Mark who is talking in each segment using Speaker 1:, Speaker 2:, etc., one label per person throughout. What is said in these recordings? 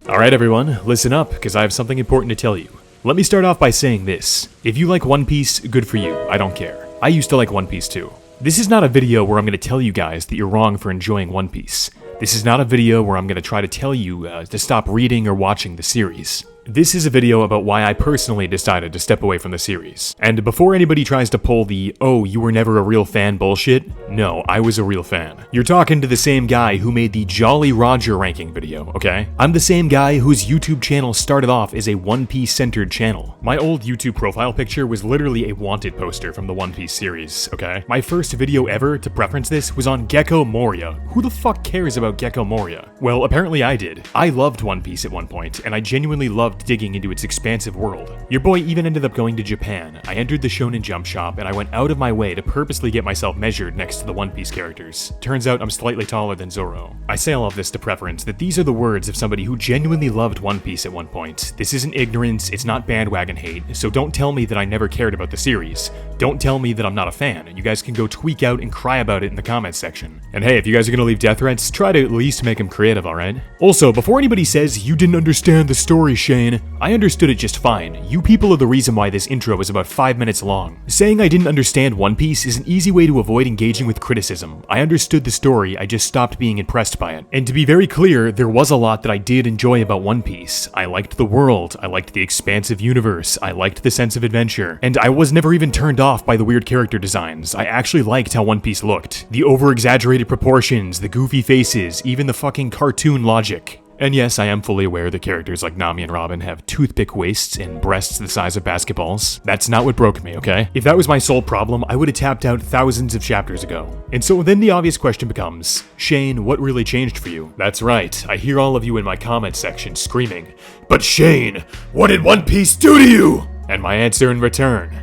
Speaker 1: Alright everyone, listen up, because I have something important to tell you. Let me start off by saying this. If you like One Piece, good for you, I don't care. I used to like One Piece too. This is not a video where I'm going to tell you guys that you're wrong for enjoying One Piece. This is not a video where I'm going to try to tell you to stop reading or watching the series. This is a video about why I personally decided to step away from the series. And before anybody tries to pull the, oh, you were never a real fan bullshit, no, I was a real fan. You're talking to the same guy who made the Jolly Roger ranking video, okay? I'm the same guy whose YouTube channel started off as a One Piece centered channel. My old YouTube profile picture was literally a wanted poster from the One Piece series, okay? My first video ever to preference this was on Gecko Moria. Who the fuck cares about Gecko Moria? Well, apparently I did. I loved One Piece at one point, and I genuinely loved digging into its expansive world. Your boy even ended up going to Japan. I entered the Shonen Jump shop and I went out of my way to purposely get myself measured next to the One Piece characters. Turns out I'm slightly taller than Zoro. I say all of this to preference that these are the words of somebody who genuinely loved One Piece at one point. This isn't ignorance, it's not bandwagon hate, so don't tell me that I never cared about the series. Don't tell me that I'm not a fan. You guys can go tweak out and cry about it in the comments section. And hey, if you guys are gonna leave death threats, try to at least make them creative, alright? Also, before anybody says, you didn't understand the story, Shane, I understood it just fine. You people are the reason why this intro is about 5 minutes long. Saying I didn't understand One Piece is an easy way to avoid engaging with criticism. I understood the story, I just stopped being impressed by it. And to be very clear, there was a lot that I did enjoy about One Piece. I liked the world, I liked the expansive universe, I liked the sense of adventure, and I was never even turned off by the weird character designs. I actually liked how One Piece looked. The over-exaggerated proportions, the goofy faces, even the fucking cartoon logic. And yes, I am fully aware that characters like Nami and Robin have toothpick waists and breasts the size of basketballs. That's not what broke me, okay? If that was my sole problem, I would have tapped out thousands of chapters ago. And so then the obvious question becomes, Shane, what really changed for you? That's right, I hear all of you in my comment section screaming, but Shane, what did One Piece do to you? And my answer in return,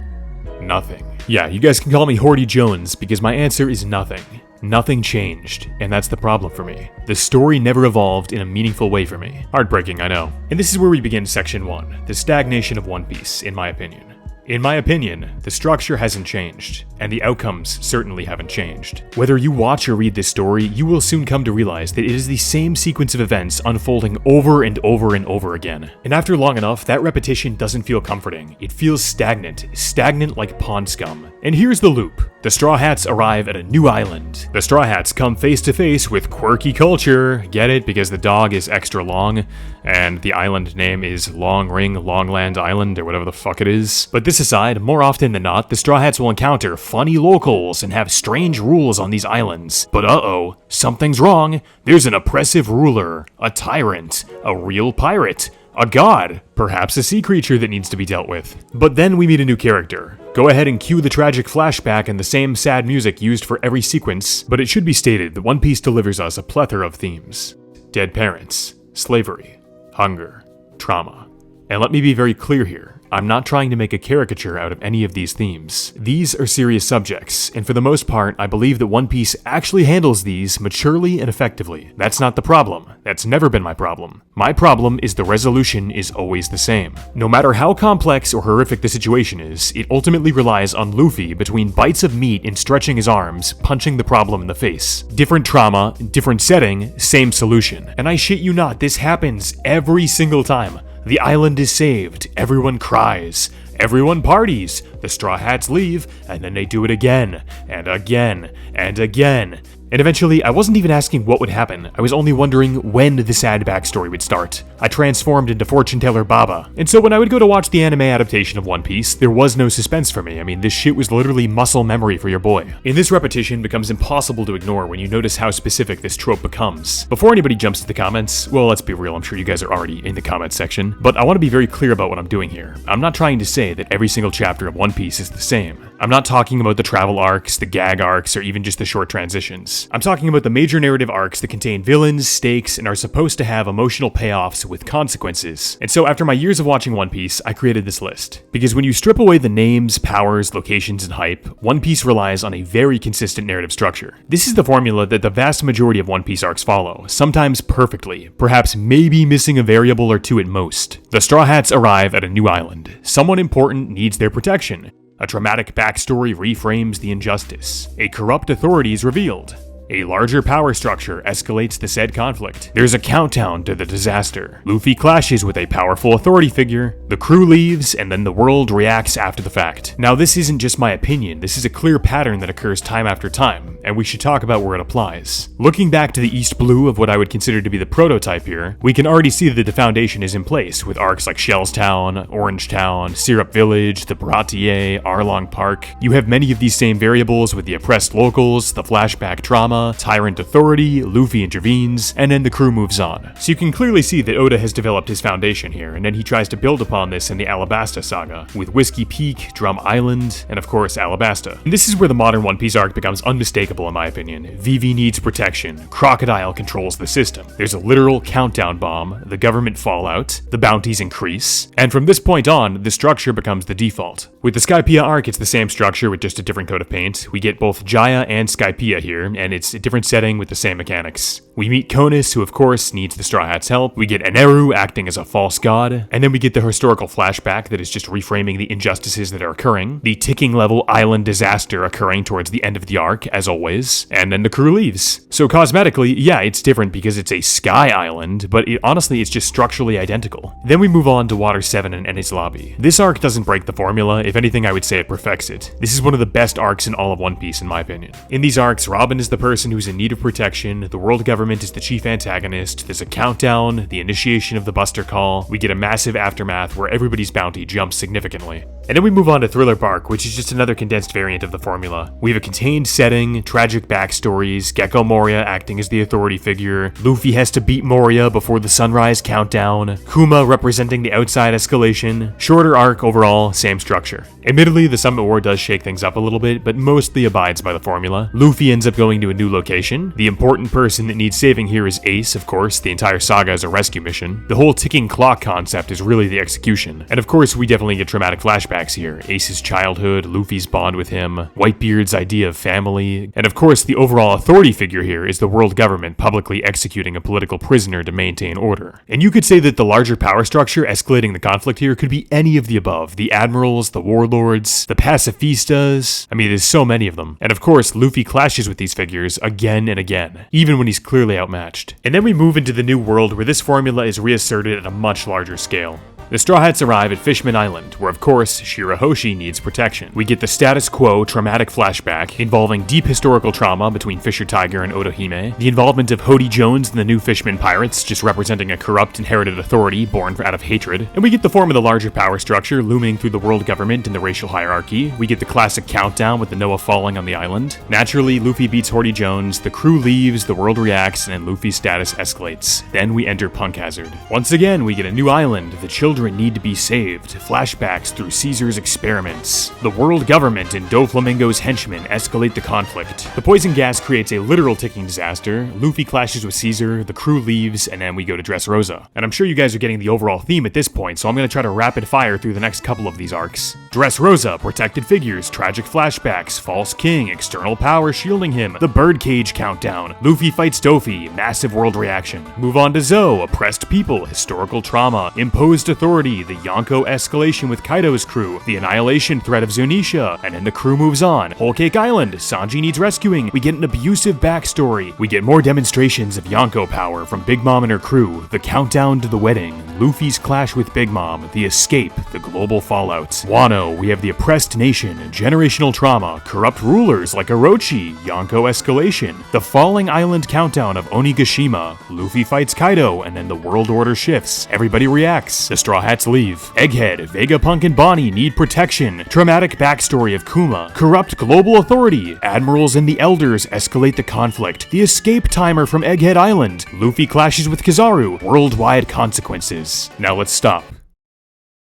Speaker 1: nothing. Yeah, you guys can call me Horty Jones because my answer is nothing. Nothing changed, and that's the problem for me. The story never evolved in a meaningful way for me. Heartbreaking, I know. And this is where we begin section 1, the stagnation of One Piece, in my opinion. In my opinion, the structure hasn't changed, and the outcomes certainly haven't changed. Whether you watch or read this story, you will soon come to realize that it is the same sequence of events unfolding over and over and over again. And after long enough, that repetition doesn't feel comforting. It feels stagnant like pond scum. And here's the loop. The Straw Hats arrive at a new island. The Straw Hats come face to face with quirky culture. Get it? Because the dog is extra long, and the island name is Long Ring Longland Island, or whatever the fuck it is. But this aside, more often than not, the Straw Hats will encounter funny locals and have strange rules on these islands. But uh-oh, something's wrong. There's an oppressive ruler, a tyrant, a real pirate, a god, perhaps a sea creature that needs to be dealt with. But then we meet a new character. Go ahead and cue the tragic flashback and the same sad music used for every sequence, but it should be stated that One Piece delivers us a plethora of themes. Dead parents, slavery, hunger, trauma. And let me be very clear here. I'm not trying to make a caricature out of any of these themes. These are serious subjects, and for the most part, I believe that One Piece actually handles these maturely and effectively. That's not the problem. That's never been my problem. My problem is the resolution is always the same. No matter how complex or horrific the situation is, it ultimately relies on Luffy between bites of meat and stretching his arms, punching the problem in the face. Different trauma, different setting, same solution. And I shit you not, this happens every single time. The island is saved, everyone cries, everyone parties, the Straw Hats leave, and then they do it again, and again, and again. And eventually, I wasn't even asking what would happen, I was only wondering when the sad backstory would start. I transformed into fortune teller Baba. And so when I would go to watch the anime adaptation of One Piece, there was no suspense for me. I mean, this shit was literally muscle memory for your boy. And this repetition becomes impossible to ignore when you notice how specific this trope becomes. Before anybody jumps to the comments, well, let's be real, I'm sure you guys are already in the comments section, but I want to be very clear about what I'm doing here. I'm not trying to say that every single chapter of One Piece is the same. I'm not talking about the travel arcs, the gag arcs, or even just the short transitions. I'm talking about the major narrative arcs that contain villains, stakes, and are supposed to have emotional payoffs with consequences. And so after my years of watching One Piece, I created this list. Because when you strip away the names, powers, locations, and hype, One Piece relies on a very consistent narrative structure. This is the formula that the vast majority of One Piece arcs follow, sometimes perfectly, perhaps maybe missing a variable or two at most. The Straw Hats arrive at a new island. Someone important needs their protection. A traumatic backstory reframes the injustice. A corrupt authority is revealed. A larger power structure escalates the said conflict. There's a countdown to the disaster. Luffy clashes with a powerful authority figure, the crew leaves, and then the world reacts after the fact. Now this isn't just my opinion, this is a clear pattern that occurs time after time, and we should talk about where it applies. Looking back to the East Blue of what I would consider to be the prototype here, we can already see that the foundation is in place, with arcs like Shellstown, Orangetown, Syrup Village, the Baratier, Arlong Park. You have many of these same variables with the oppressed locals, the flashback trauma, tyrant authority, Luffy intervenes, and then the crew moves on. So you can clearly see that Oda has developed his foundation here, and then he tries to build upon this in the Alabasta saga, with Whiskey Peak, Drum Island, and of course Alabasta. And this is where the modern One Piece arc becomes unmistakable in my opinion. Vivi needs protection, Crocodile controls the system, there's a literal countdown bomb, the government fallout, the bounties increase, and from this point on, the structure becomes the default. With the Skypiea arc, it's the same structure with just a different coat of paint. We get both Jaya and Skypiea here, and it's a different setting with the same mechanics. We meet Konus, who of course needs the Straw Hats' help, we get Eneru acting as a false god, and then we get the historical flashback that is just reframing the injustices that are occurring, the ticking level island disaster occurring towards the end of the arc, as always, and then the crew leaves. So cosmetically, yeah, it's different because it's a sky island, but honestly it's just structurally identical. Then we move on to Water 7 and Enies Lobby. This arc doesn't break the formula, if anything I would say it perfects it. This is one of the best arcs in all of One Piece in my opinion. In these arcs, Robin is the person who's in need of protection, the world government is the chief antagonist, there's a countdown, the initiation of the Buster Call, we get a massive aftermath where everybody's bounty jumps significantly. And then we move on to Thriller Bark, which is just another condensed variant of the formula. We have a contained setting, tragic backstories, Gecko Moria acting as the authority figure, Luffy has to beat Moria before the sunrise countdown, Kuma representing the outside escalation, shorter arc overall, same structure. Admittedly, the Summit War does shake things up a little bit, but mostly abides by the formula. Luffy ends up going to a new location, the important person that needs saving here is Ace, of course, the entire saga is a rescue mission. The whole ticking clock concept is really the execution. And of course, we definitely get traumatic flashbacks here. Ace's childhood, Luffy's bond with him, Whitebeard's idea of family, and of course, the overall authority figure here is the world government publicly executing a political prisoner to maintain order. And you could say that the larger power structure escalating the conflict here could be any of the above. The admirals, the warlords, the pacifistas, I mean, there's so many of them. And of course, Luffy clashes with these figures again and again, even when he's clearly outmatched. And then we move into the new world where this formula is reasserted at a much larger scale. The Straw Hats arrive at Fishman Island, where of course, Shirahoshi needs protection. We get the status quo traumatic flashback involving deep historical trauma between Fisher Tiger and Otohime, the involvement of Hody Jones and the new Fishman pirates, just representing a corrupt inherited authority born out of hatred, and we get the form of the larger power structure looming through the world government and the racial hierarchy. We get the classic countdown with the Noah falling on the island. Naturally, Luffy beats Hody Jones, the crew leaves, the world reacts, and then Luffy's status escalates. Then we enter Punk Hazard. Once again, we get a new island, the children need to be saved, flashbacks through Caesar's experiments. The world government and Doflamingo's henchmen escalate the conflict. The poison gas creates a literal ticking disaster, Luffy clashes with Caesar, the crew leaves, and then we go to Dressrosa. And I'm sure you guys are getting the overall theme at this point, so I'm going to try to rapid fire through the next couple of these arcs. Dressrosa, protected figures, tragic flashbacks, false king, external power shielding him, the birdcage countdown, Luffy fights Dofi, massive world reaction. Move on to Zoe, oppressed people, historical trauma, imposed authority, the Yonko escalation with Kaido's crew, the annihilation threat of Zunisha, and then the crew moves on. Whole Cake Island, Sanji needs rescuing, we get an abusive backstory, we get more demonstrations of Yonko power from Big Mom and her crew, the countdown to the wedding, Luffy's clash with Big Mom, the escape, the global fallout. Wano, we have the oppressed nation, generational trauma, corrupt rulers like Orochi, Yonko escalation, the falling island countdown of Onigashima, Luffy fights Kaido, and then the world order shifts, everybody reacts, the Straw Hats leave, Egghead, Vegapunk and Bonnie need protection, traumatic backstory of Kuma, corrupt global authority, admirals and the elders escalate the conflict, the escape timer from Egghead Island, Luffy clashes with Kizaru, worldwide consequences. Now let's stop.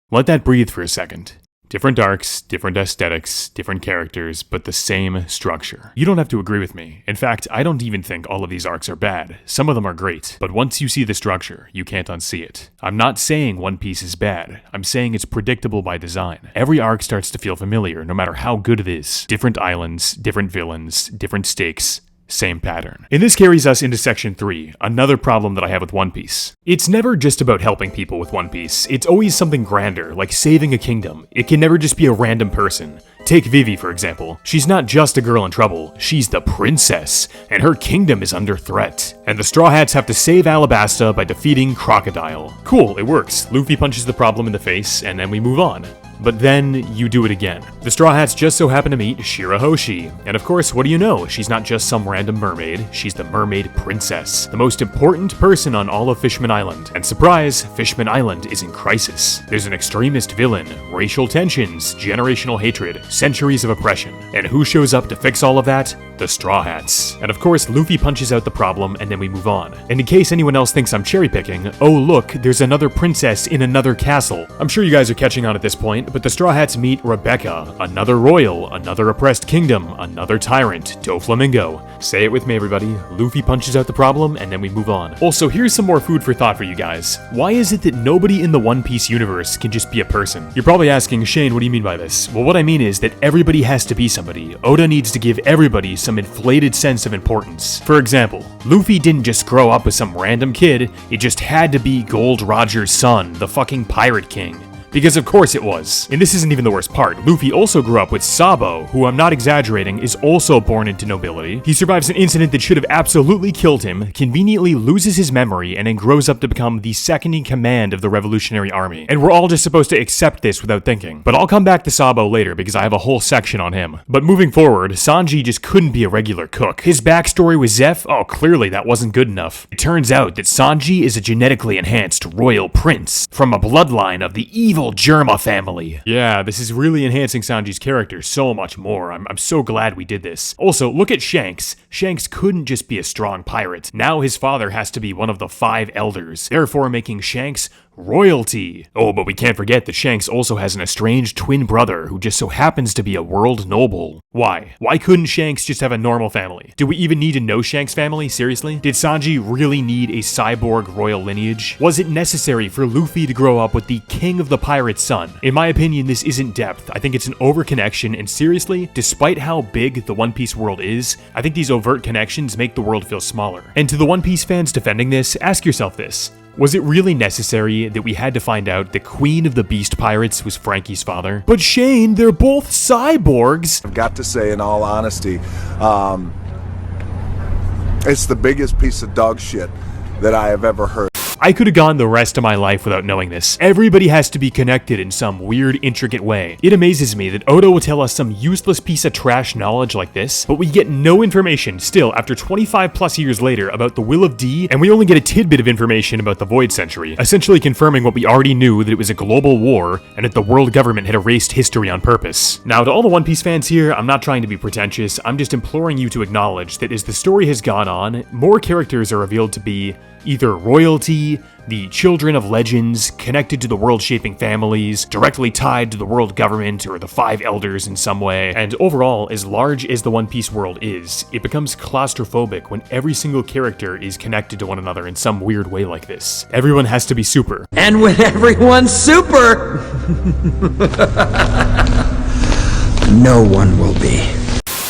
Speaker 1: Let that breathe for a second. Different arcs, different aesthetics, different characters, but the same structure. You don't have to agree with me. In fact, I don't even think all of these arcs are bad. Some of them are great, but once you see the structure, you can't unsee it. I'm not saying One Piece is bad. I'm saying it's predictable by design. Every arc starts to feel familiar, no matter how good it is. Different islands, different villains, different stakes. same pattern. And this carries us into section 3, another problem that I have with One Piece. It's never just about helping people with One Piece, it's always something grander, like saving a kingdom. It can never just be a random person. Take Vivi, for example. She's not just a girl in trouble, she's the princess, and her kingdom is under threat. And the Straw Hats have to save Alabasta by defeating Crocodile. Cool, it works. Luffy punches the problem in the face, and then we move on. But then, you do it again. The Straw Hats just so happen to meet Shirahoshi. And of course, what do you know? She's not just some random mermaid, she's the mermaid princess. The most important person on all of Fishman Island. And surprise, Fishman Island is in crisis. There's an extremist villain, racial tensions, generational hatred, centuries of oppression. And who shows up to fix all of that? The Straw Hats. And of course, Luffy punches out the problem and then we move on. And in case anyone else thinks I'm cherry picking, oh look, there's another princess in another castle. I'm sure you guys are catching on at this point, but the Straw Hats meet Rebecca, another royal, another oppressed kingdom, another tyrant, Doflamingo. Say it with me, everybody. Luffy punches out the problem, and then we move on. Also, here's some more food for thought for you guys. Why is it that nobody in the One Piece universe can just be a person? You're probably asking, Shane, what do you mean by this? Well, what I mean is that everybody has to be somebody. Oda needs to give everybody some inflated sense of importance. For example, Luffy didn't just grow up with some random kid, it just had to be Gold Roger's son, the fucking Pirate King. Because of course it was. And this isn't even the worst part. Luffy also grew up with Sabo, who I'm not exaggerating, is also born into nobility. He survives an incident that should have absolutely killed him, conveniently loses his memory, and then grows up to become the second in command of the Revolutionary Army. And we're all just supposed to accept this without thinking. But I'll come back to Sabo later because I have a whole section on him. But moving forward, Sanji just couldn't be a regular cook. His backstory with Zeph, oh clearly that wasn't good enough. It turns out that Sanji is a genetically enhanced royal prince from a bloodline of the evil Germa family. Yeah, this is really enhancing Sanji's character so much more. I'm so glad we did this. Also, look at Shanks. Shanks couldn't just be a strong pirate. Now his father has to be one of the 5 elders, therefore making Shanks royalty. Oh, but we can't forget that Shanks also has an estranged twin brother who just so happens to be a world noble. Why? Why couldn't Shanks just have a normal family? Do we even need to know Shanks' family? Seriously? Did Sanji really need a cyborg royal lineage? Was it necessary for Luffy to grow up with the king of the pirates' son? In my opinion, this isn't depth. I think it's an overconnection, and seriously, despite how big the One Piece world is, I think these overt connections make the world feel smaller. And to the One Piece fans defending this, ask yourself this. Was it really necessary that we had to find out the Queen of the Beast Pirates was Frankie's father? But Shane, they're both cyborgs!
Speaker 2: I've got to say, in all honesty, it's the biggest piece of dog shit that I have ever heard.
Speaker 1: I could have gone the rest of my life without knowing this. Everybody has to be connected in some weird, intricate way. It amazes me that Oda will tell us some useless piece of trash knowledge like this, but we get no information still after 25 plus years later about the Will of D, and we only get a tidbit of information about the Void Century, essentially confirming what we already knew, that it was a global war, and that the world government had erased history on purpose. Now, to all the One Piece fans here, I'm not trying to be pretentious, I'm just imploring you to acknowledge that as the story has gone on, more characters are revealed to be either royalty, the children of legends, connected to the world-shaping families, directly tied to the world government or the 5 elders in some way, and overall, as large as the One Piece world is, it becomes claustrophobic when every single character is connected to one another in some weird way like this. Everyone has to be super.
Speaker 3: And when everyone's super, no one will be.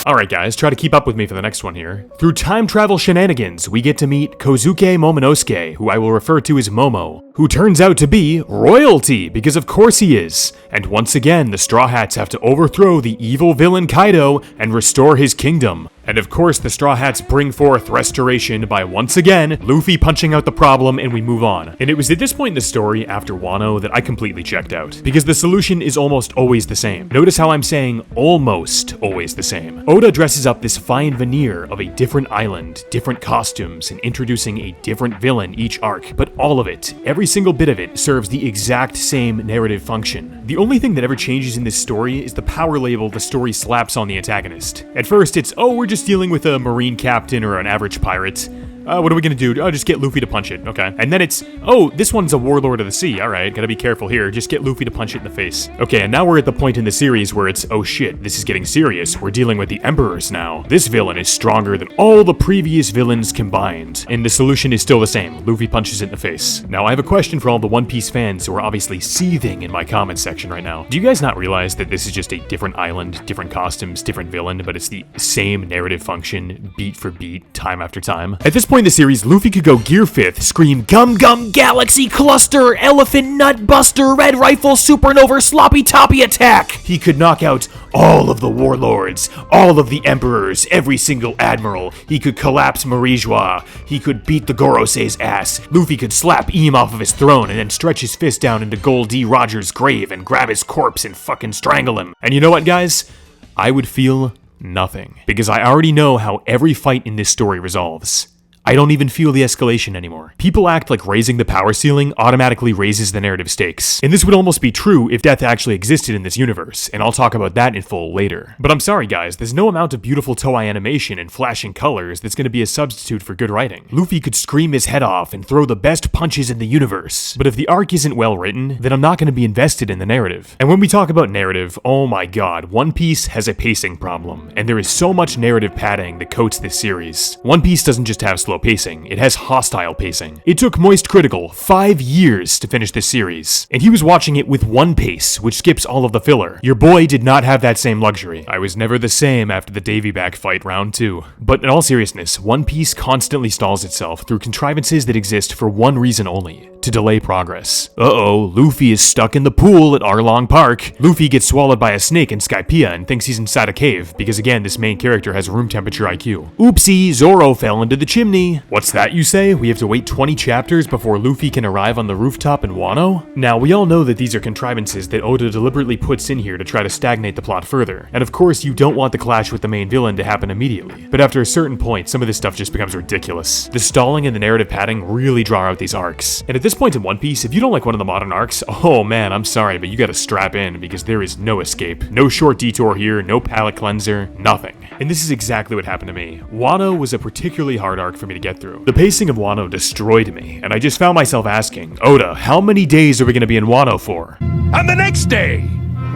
Speaker 1: Alright guys, try to keep up with me for the next one here. Through time travel shenanigans, we get to meet Kozuke Momonosuke, who I will refer to as Momo, who turns out to be royalty, because of course he is. And once again, the Straw Hats have to overthrow the evil villain Kaido and restore his kingdom. And of course, the Straw Hats bring forth restoration by once again, Luffy punching out the problem and we move on. And it was at this point in the story, after Wano, that I completely checked out. Because the solution is almost always the same. Notice how I'm saying almost always the same. Oda dresses up this fine veneer of a different island, different costumes, and introducing a different villain each arc. But all of it, every single bit of it, serves the exact same narrative function. The only thing that ever changes in this story is the power label the story slaps on the antagonist. At first, it's, oh, we're just dealing with a marine captain or an average pirate. What are we gonna do? Oh, just get Luffy to punch it. Okay. And then it's, oh, this one's a warlord of the sea. All right, gotta be careful here. Just get Luffy to punch it in the face. Okay, and now we're at the point in the series where it's, oh shit, this is getting serious. We're dealing with the emperors now. This villain is stronger than all the previous villains combined. And the solution is still the same. Luffy punches it in the face. Now, I have a question for all the One Piece fans who are obviously seething in my comments section right now. Do you guys not realize that this is just a different island, different costumes, different villain, but it's the same narrative function, beat for beat, time after time? At this point in the series, Luffy could go Gear 5th, scream Gum Gum Galaxy Cluster, Elephant Nut Buster, Red Rifle Supernova Sloppy Toppy Attack! He could knock out all of the warlords, all of the emperors, every single admiral. He could collapse Marijois. He could beat the Gorosei's ass. Luffy could slap Eam off of his throne and then stretch his fist down into Gold D. Rogers' grave and grab his corpse and fucking strangle him. And you know what, guys? I would feel nothing. Because I already know how every fight in this story resolves. I don't even feel the escalation anymore. People act like raising the power ceiling automatically raises the narrative stakes. And this would almost be true if death actually existed in this universe, and I'll talk about that in full later. But I'm sorry guys, there's no amount of beautiful Toei animation and flashing colors that's gonna be a substitute for good writing. Luffy could scream his head off and throw the best punches in the universe. But if the arc isn't well written, then I'm not gonna be invested in the narrative. And when we talk about narrative, oh my god, One Piece has a pacing problem, and there is so much narrative padding that coats this series. One Piece doesn't just have slow pacing, it has hostile pacing. It took Moist Critical 5 years to finish this series, and he was watching it with one pace, which skips all of the filler. Your boy did not have that same luxury. I was never the same after the Davy back fight round 2. But in all seriousness, One Piece constantly stalls itself through contrivances that exist for one reason only: to delay progress. Uh-oh, Luffy is stuck in the pool at Arlong Park. Luffy gets swallowed by a snake in Skypiea and thinks he's inside a cave, because again, this main character has room temperature IQ. Oopsie, Zoro fell into the chimney. What's that you say? We have to wait 20 chapters before Luffy can arrive on the rooftop in Wano? Now, we all know that these are contrivances that Oda deliberately puts in here to try to stagnate the plot further. And of course, you don't want the clash with the main villain to happen immediately. But after a certain point, some of this stuff just becomes ridiculous. The stalling and the narrative padding really draw out these arcs. And at this point in One Piece, if you don't like one of the modern arcs, oh man, I'm sorry, but you gotta strap in because there is no escape. No short detour here, no palate cleanser, nothing. And this is exactly what happened to me. Wano was a particularly hard arc for me to get through. The pacing of Wano destroyed me, and I just found myself asking, Oda, how many days are we gonna be in Wano for?
Speaker 4: And the next day,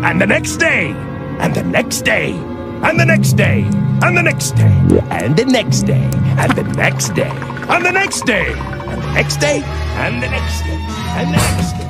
Speaker 4: and the next day, and the next day, and the next day, and the next day, and the next day, and the next day, and the next day, and the next day, and the next day, and the next day.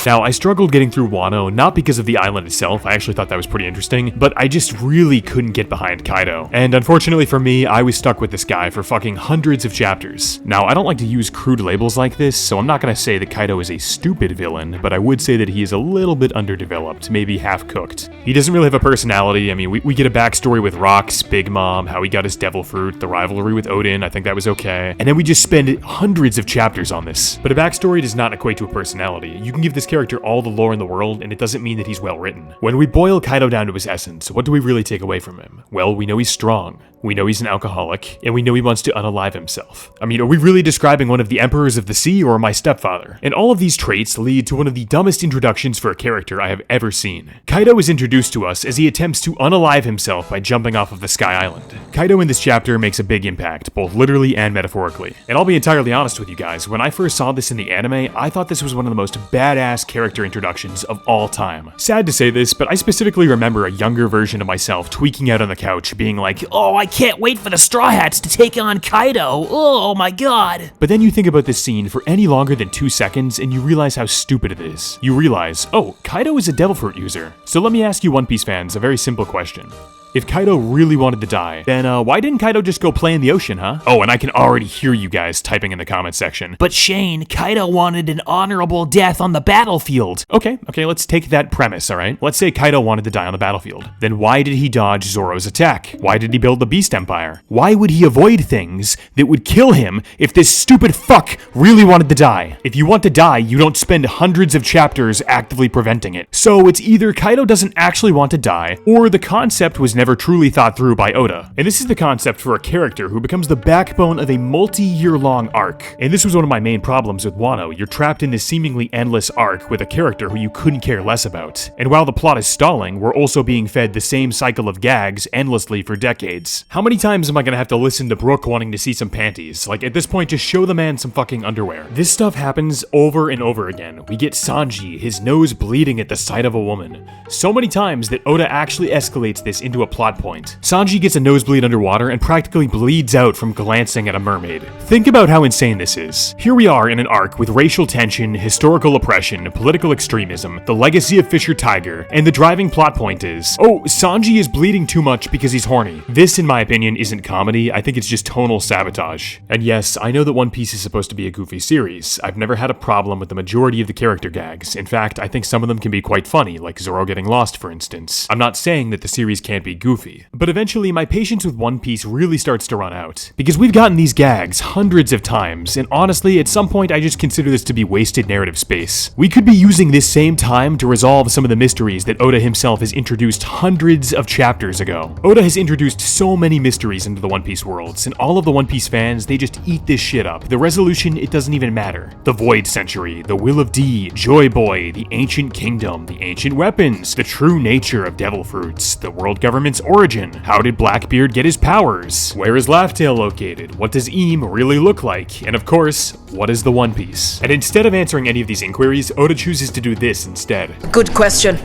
Speaker 1: Now, I struggled getting through Wano, not because of the island itself, I actually thought that was pretty interesting, but I just really couldn't get behind Kaido. And unfortunately for me, I was stuck with this guy for fucking hundreds of chapters. Now, I don't like to use crude labels like this, so I'm not gonna say that Kaido is a stupid villain, but I would say that he is a little bit underdeveloped, maybe half-cooked. He doesn't really have a personality. I mean, we get a backstory with Rock's Big Mom, how he got his devil fruit, the rivalry with Odin, I think that was okay. And then we just spend hundreds of chapters on this. But a backstory does not equate to a personality. You can give this character all the lore in the world, and it doesn't mean that he's well written. When we boil Kaido down to his essence, what do we really take away from him? Well, we know he's strong. We know he's an alcoholic, and we know he wants to unalive himself. I mean, are we really describing one of the emperors of the sea or my stepfather? And all of these traits lead to one of the dumbest introductions for a character I have ever seen. Kaido is introduced to us as he attempts to unalive himself by jumping off of the Sky Island. Kaido in this chapter makes a big impact, both literally and metaphorically. And I'll be entirely honest with you guys, when I first saw this in the anime, I thought this was one of the most badass character introductions of all time. Sad to say this, but I specifically remember a younger version of myself tweaking out on the couch, being like, "Oh, I can't wait for the Straw Hats to take on Kaido. Oh my god." But then you think about this scene for any longer than 2 seconds and you realize how stupid it is. You realize, oh, Kaido is a Devil Fruit user. So let me ask you One Piece fans a very simple question. If Kaido really wanted to die, then why didn't Kaido just go play in the ocean, huh? Oh, and I can already hear you guys typing in the comment section. But Shane, Kaido wanted an honorable death on the battlefield. Okay, let's take that premise, alright? Let's say Kaido wanted to die on the battlefield. Then why did he dodge Zoro's attack? Why did he build the Beast Empire? Why would he avoid things that would kill him if this stupid fuck really wanted to die? If you want to die, you don't spend hundreds of chapters actively preventing it. So it's either Kaido doesn't actually want to die, or the concept was never truly thought through by Oda. And this is the concept for a character who becomes the backbone of a multi-year-long arc. And this was one of my main problems with Wano. You're trapped in this seemingly endless arc with a character who you couldn't care less about. And while the plot is stalling, we're also being fed the same cycle of gags endlessly for decades. How many times am I gonna have to listen to Brooke wanting to see some panties? Like, at this point, just show the man some fucking underwear. This stuff happens over and over again. We get Sanji, his nose bleeding at the sight of a woman. So many times that Oda actually escalates this into a plot point. Sanji gets a nosebleed underwater and practically bleeds out from glancing at a mermaid. Think about how insane this is. Here we are in an arc with racial tension, historical oppression, political extremism, the legacy of Fisher Tiger, and the driving plot point is, oh, Sanji is bleeding too much because he's horny. This, in my opinion, isn't comedy. I think it's just tonal sabotage. And yes, I know that One Piece is supposed to be a goofy series. I've never had a problem with the majority of the character gags. In fact, I think some of them can be quite funny, like Zoro getting lost, for instance. I'm not saying that the series can't be goofy, but eventually my patience with One Piece really starts to run out. Because we've gotten these gags hundreds of times, and honestly, at some point I just consider this to be wasted narrative space. We could be using this same time to resolve some of the mysteries that Oda himself has introduced hundreds of chapters ago. Oda has introduced so many mysteries into the One Piece worlds, and all of the One Piece fans, they just eat this shit up. The resolution, it doesn't even matter. The Void Century, the Will of D, Joy Boy, the Ancient Kingdom, the Ancient Weapons, the true nature of Devil Fruits, the world government's origin, how did Blackbeard get his powers, where is Laugh-Tale located, what does Eam really look like, and of course, what is the One Piece? And instead of answering any of these inquiries, Oda chooses to do this instead.
Speaker 5: Good question.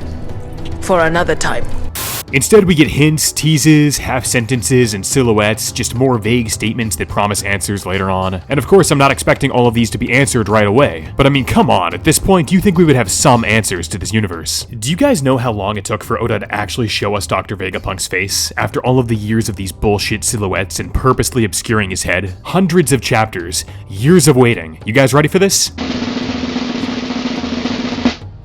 Speaker 5: For another time.
Speaker 1: Instead, we get hints, teases, half-sentences, and silhouettes, just more vague statements that promise answers later on. And of course, I'm not expecting all of these to be answered right away. But I mean, come on, at this point, do you think we would have some answers to this universe? Do you guys know how long it took for Oda to actually show us Dr. Vegapunk's face, after all of the years of these bullshit silhouettes and purposely obscuring his head? Hundreds of chapters, years of waiting. You guys ready for this?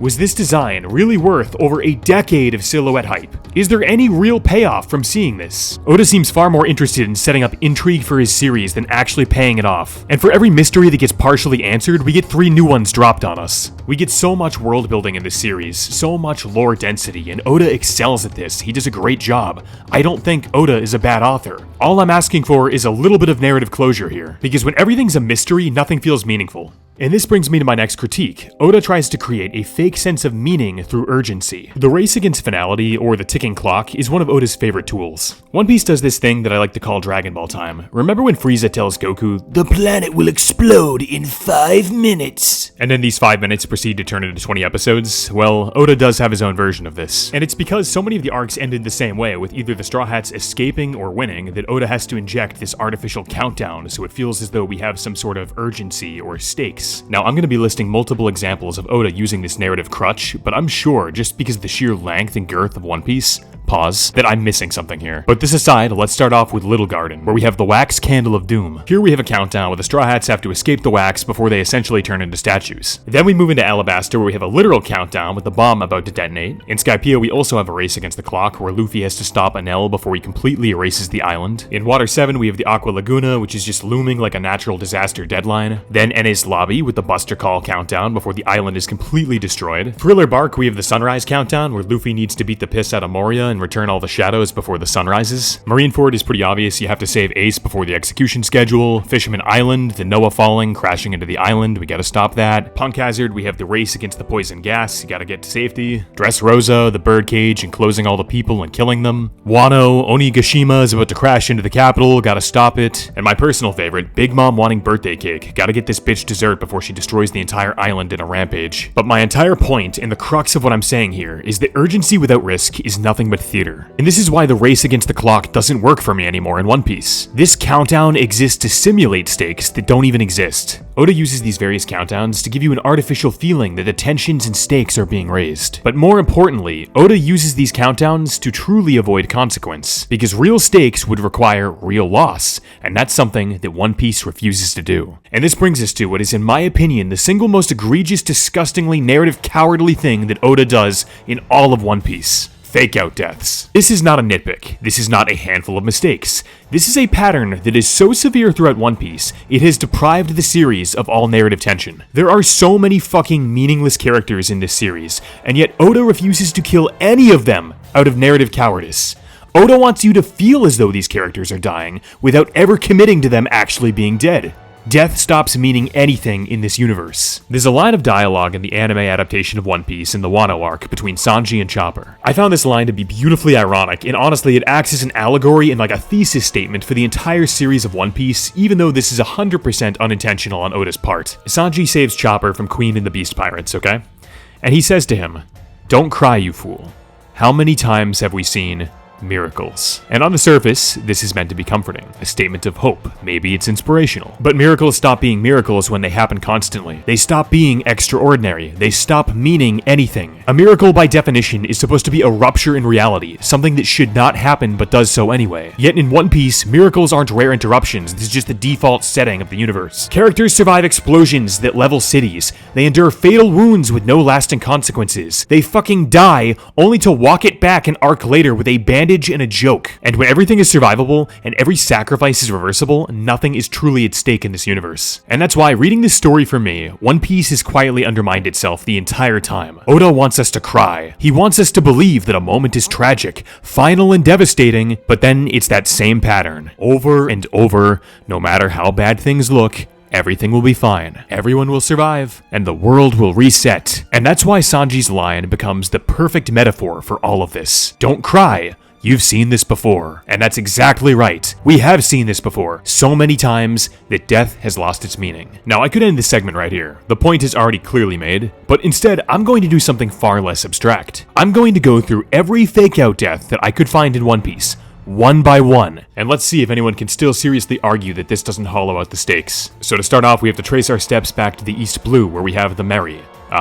Speaker 1: Was this design really worth over a decade of silhouette hype? Is there any real payoff from seeing this? Oda seems far more interested in setting up intrigue for his series than actually paying it off. And for every mystery that gets partially answered, we get 3 new ones dropped on us. We get so much world building in this series, so much lore density, and Oda excels at this. He does a great job. I don't think Oda is a bad author. All I'm asking for is a little bit of narrative closure here, because when everything's a mystery, nothing feels meaningful. And this brings me to my next critique. Oda tries to create a fake sense of meaning through urgency. The race against finality, or the ticking clock, is one of Oda's favorite tools. One Piece does this thing that I like to call Dragon Ball time. Remember when Frieza tells Goku, "The planet will explode in 5 minutes"? And then these 5 minutes proceed to turn into 20 episodes? Well, Oda does have his own version of this. And it's because so many of the arcs ended the same way, with either the Straw Hats escaping or winning, that Oda has to inject this artificial countdown so it feels as though we have some sort of urgency or stakes. Now, I'm going to be listing multiple examples of Oda using this narrative crutch, but I'm sure, just because of the sheer length and girth of One Piece, pause, that I'm missing something here. But this aside, let's start off with Little Garden, where we have the Wax Candle of Doom. Here we have a countdown where the Straw Hats have to escape the wax before they essentially turn into statues. Then we move into Alabasta, where we have a literal countdown with the bomb about to detonate. In Skypiea, we also have a race against the clock, where Luffy has to stop Enel before he completely erases the island. In Water 7, we have the Aqua Laguna, which is just looming like a natural disaster deadline. Then Enies Lobby, with the Buster Call countdown before the island is completely destroyed. Thriller Bark, we have the Sunrise countdown, where Luffy needs to beat the piss out of Moria and return all the shadows before the sun rises. Marineford is pretty obvious, you have to save Ace before the execution schedule. Fisherman Island, the Noah falling, crashing into the island, we gotta stop that. Punk Hazard, we have the race against the poison gas, you gotta get to safety. Dressrosa, the birdcage, enclosing all the people and killing them. Wano, Onigashima is about to crash into the capital, gotta stop it. And my personal favorite, Big Mom wanting birthday cake, gotta get this bitch dessert before she destroys the entire island in a rampage. But my entire point, and the crux of what I'm saying here, is that urgency without risk is nothing but theater. And this is why the race against the clock doesn't work for me anymore in One Piece. This countdown exists to simulate stakes that don't even exist. Oda uses these various countdowns to give you an artificial feeling that the tensions and stakes are being raised. But more importantly, Oda uses these countdowns to truly avoid consequence, because real stakes would require real loss, and that's something that One Piece refuses to do. And this brings us to what is, in my opinion, the single most egregious, disgustingly narrative cowardly thing that Oda does in all of One Piece. Fake out deaths. This is not a nitpick. This is not a handful of mistakes. This is a pattern that is so severe throughout One Piece, it has deprived the series of all narrative tension. There are so many fucking meaningless characters in this series, and yet Oda refuses to kill any of them out of narrative cowardice. Oda wants you to feel as though these characters are dying without ever committing to them actually being dead. Death stops meaning anything in this universe. There's a line of dialogue in the anime adaptation of One Piece in the Wano arc between Sanji and Chopper. I found this line to be beautifully ironic, and honestly it acts as an allegory and like a thesis statement for the entire series of One Piece, even though this is 100% unintentional on Oda's part. Sanji saves Chopper from Queen and the Beast Pirates, okay? And he says to him, "Don't cry, you fool. How many times have we seen miracles?" And on the surface, this is meant to be comforting, a statement of hope. Maybe it's inspirational. But miracles stop being miracles when they happen constantly. They stop being extraordinary. They stop meaning anything. A miracle, by definition, is supposed to be a rupture in reality, something that should not happen but does so anyway. Yet in One Piece, miracles aren't rare interruptions. This is just the default setting of the universe. Characters survive explosions that level cities. They endure fatal wounds with no lasting consequences. They fucking die, only to walk it back an arc later with a bandage and a joke. And when everything is survivable and every sacrifice is reversible, nothing is truly at stake in this universe. And that's why, reading this story for me, One Piece has quietly undermined itself the entire time. Oda wants us to cry. He wants us to believe that a moment is tragic, final and devastating, but then it's that same pattern, over and over. No matter how bad things look, everything will be fine, everyone will survive, and the world will reset. And that's why Sanji's line becomes the perfect metaphor for all of this. Don't cry. You've seen this before. And that's exactly right. We have seen this before, so many times that death has lost its meaning. Now, I could end this segment right here. The point is already clearly made, but instead, I'm going to do something far less abstract. I'm going to go through every fake-out death that I could find in One Piece, one by one, and let's see if anyone can still seriously argue that this doesn't hollow out the stakes. So to start off, we have to trace our steps back to the East Blue, where we have the Mary.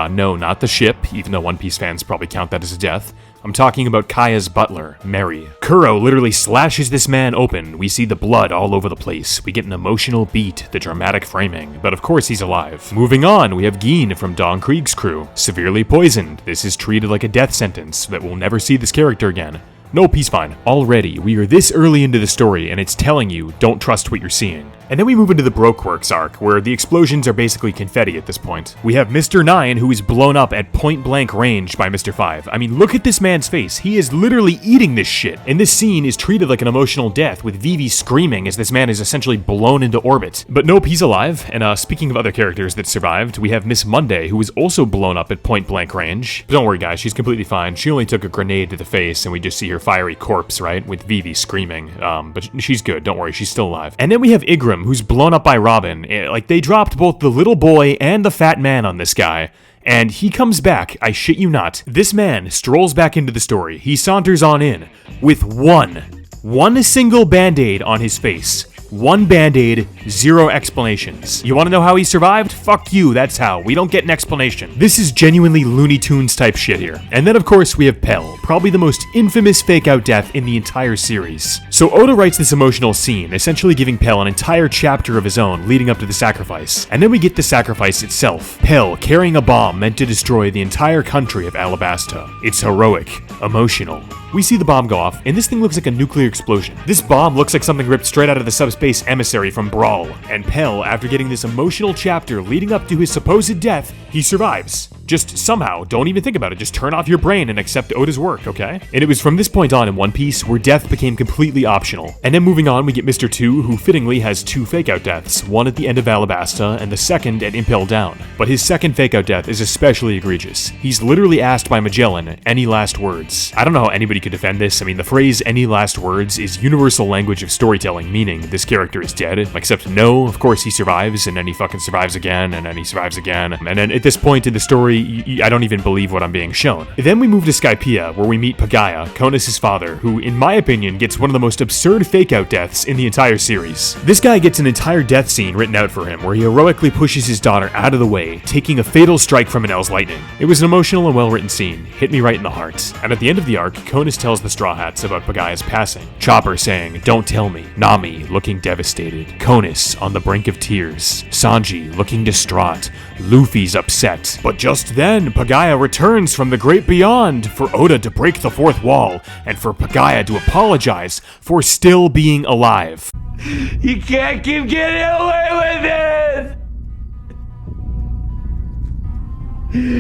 Speaker 1: No, not the ship, even though One Piece fans probably count that as a death. I'm talking about Kaya's butler, Mary. Kuro literally slashes this man open. We see the blood all over the place. We get an emotional beat, the dramatic framing, but of course he's alive. Moving on, we have Gin from Don Krieg's crew, severely poisoned. This is treated like a death sentence, that we'll never see this character again. Nope, he's fine. Already, we are this early into the story, and it's telling you, don't trust what you're seeing. And then we move into the Brokeworks arc, where the explosions are basically confetti at this point. We have Mr. 9, who is blown up at point-blank range by Mr. 5. I mean, look at this man's face. He is literally eating this shit. And this scene is treated like an emotional death, with Vivi screaming as this man is essentially blown into orbit. But nope, he's alive. And speaking of other characters that survived, we have Miss Monday, who was also blown up at point-blank range. But don't worry, guys, she's completely fine. She only took a grenade to the face, and we just see her fiery corpse, right? With Vivi screaming. But she's good. Don't worry, she's still alive. And then we have Igram, who's blown up by Robin. Like, they dropped both the little boy and the fat man on this guy. And he comes back, I shit you not. This man strolls back into the story. He saunters on in with one single band-aid on his face. One band-aid, zero explanations. You want to know how he survived? Fuck you, that's how. We don't get an explanation. This is genuinely Looney Tunes type shit here. And then of course we have Pell, probably the most infamous fake-out death in the entire series. So Oda writes this emotional scene, essentially giving Pell an entire chapter of his own leading up to the sacrifice. And then we get the sacrifice itself. Pell carrying a bomb meant to destroy the entire country of Alabasta. It's heroic, emotional. We see the bomb go off, and this thing looks like a nuclear explosion. This bomb looks like something ripped straight out of the Subspace Emissary from Brawl. And Pell, after getting this emotional chapter leading up to his supposed death, he survives. Just somehow, don't even think about it, just turn off your brain and accept Oda's work, okay? And it was from this point on in One Piece where death became completely optional. And then moving on, we get Mr. 2, who fittingly has two fake-out deaths, one at the end of Alabasta and the second at Impel Down. But his second fake-out death is especially egregious. He's literally asked by Magellan, any last words? I don't know how anybody could defend this. I mean, the phrase any last words is universal language of storytelling, meaning this character is dead, except no, of course he survives, and then he fucking survives again, and then he survives again. And then at this point in the story, I don't even believe what I'm being shown. Then we move to Skypiea, where we meet Pagaya, Konis' father, who, in my opinion, gets one of the most absurd fake-out deaths in the entire series. This guy gets an entire death scene written out for him, where he heroically pushes his daughter out of the way, taking a fatal strike from Enel's lightning. It was an emotional and well-written scene, hit me right in the heart. And at the end of the arc, Konis tells the Straw Hats about Pagaya's passing. Chopper saying, "Don't tell me." Nami looking devastated. Konis on the brink of tears. Sanji looking distraught. Luffy's upset. But just then, Pagaya returns from the great beyond for Oda to break the fourth wall and for Pagaya to apologize for still being alive.
Speaker 4: You can't keep getting away with it!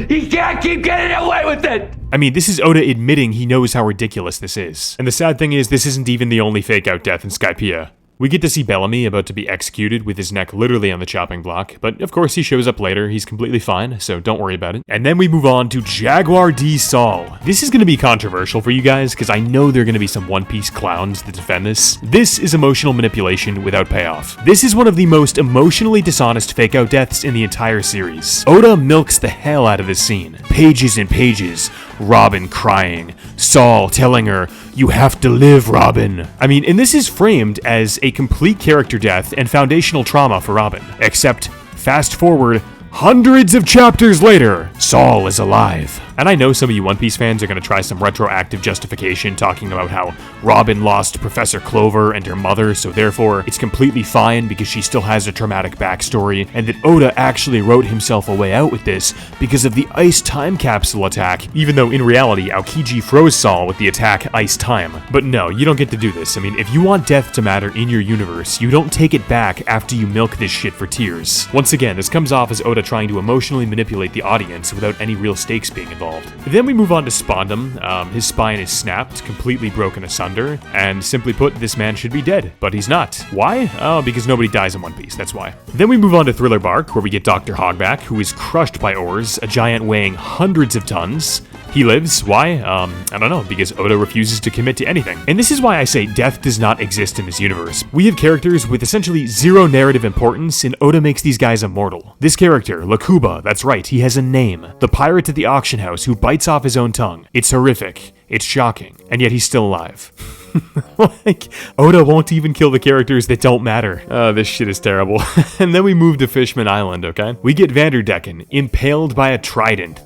Speaker 4: You can't keep getting away with it!
Speaker 1: I mean, this is Oda admitting he knows how ridiculous this is. And the sad thing is, this isn't even the only fake-out death in Skypiea. We get to see Bellamy about to be executed with his neck literally on the chopping block, but of course he shows up later, he's completely fine, so don't worry about it. And then we move on to Jaguar D. Saul. This is going to be controversial for you guys, because I know there are going to be some One Piece clowns that defend this. This is emotional manipulation without payoff. This is one of the most emotionally dishonest fake-out deaths in the entire series. Oda milks the hell out of this scene. Pages and pages, Robin crying, Saul telling her, "You have to live, Robin." I mean, and this is framed as a complete character death and foundational trauma for Robin. Except, fast forward hundreds of chapters later, Saul is alive. And I know some of you One Piece fans are going to try some retroactive justification talking about how Robin lost Professor Clover and her mother, so therefore it's completely fine because she still has a traumatic backstory, and that Oda actually wrote himself a way out with this because of the Ice Time Capsule attack, even though in reality Aokiji froze Saul with the attack Ice Time. But no, you don't get to do this. I mean, if you want death to matter in your universe, you don't take it back after you milk this shit for tears. Once again, this comes off as Oda trying to emotionally manipulate the audience without any real stakes being involved. Then we move on to Spondum. His spine is snapped, completely broken asunder, and simply put, this man should be dead, but he's not. Why? Oh, because nobody dies in One Piece, that's why. Then we move on to Thriller Bark, where we get Dr. Hogback, who is crushed by ores, a giant weighing hundreds of tons. He lives. Why? I don't know, because Oda refuses to commit to anything. And this is why I say death does not exist in this universe. We have characters with essentially zero narrative importance, and Oda makes these guys immortal. This character, Lakuba, that's right, he has a name. The pirate at the auction house who bites off his own tongue. It's horrific. It's shocking. And yet he's still alive. Like, Oda won't even kill the characters that don't matter. This shit is terrible. And then we move to Fishman Island, okay? We get Vanderdecken, impaled by a trident.